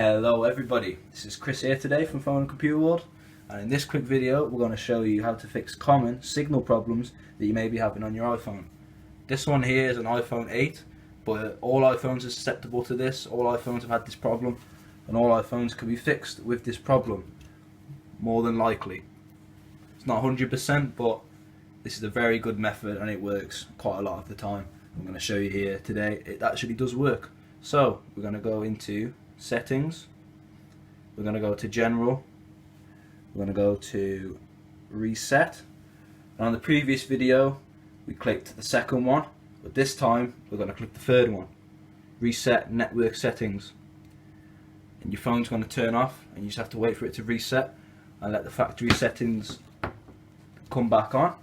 Hello everybody, this is Chris here today from Phone and Computer World, and in this quick video we're going to show you how to fix common signal problems that you may be having on your iPhone. This one here is an iPhone 8, but all iPhones are susceptible to this. All iPhones have had this problem, and all iPhones can be fixed with this problem, more than likely. It's not 100%, but this is a very good method and it works quite a lot of the time. I'm going to show you here today it actually does work. So we're going to go into settings, we're going to go to general, we're going to go to reset, and on the previous video we clicked the second one, but this time we're going to click the third one, reset network settings, and your phone's going to turn off and you just have to wait for it to reset and let the factory settings come back on.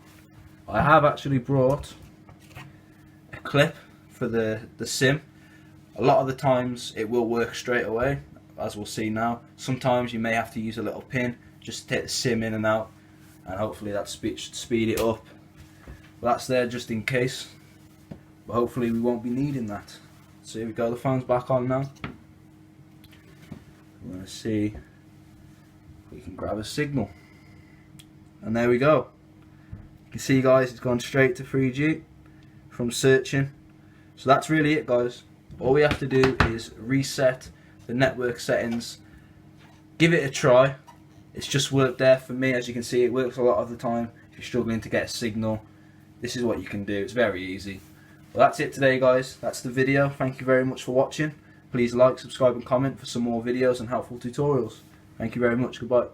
I have actually brought a clip for the SIM. A lot of the times it will work straight away, as we'll see now. Sometimes you may have to use a little pin just to take the SIM in and out, and hopefully that should speed it up. But that's there just in case, but hopefully we won't be needing that. So here we go, the phone's back on now. We're going to see if we can grab a signal, and there we go. You can see, guys, it's gone straight to 3G from searching. So that's really it, guys. All we have to do is reset the network settings, give it a try. It's just worked there for me. As you can see, it works a lot of the time. If you're struggling to get a signal, this is what you can do. It's very easy. Well, that's it today, guys. That's the video. Thank you very much for watching. Please like, subscribe and comment for some more videos and helpful tutorials. Thank you very much. Goodbye.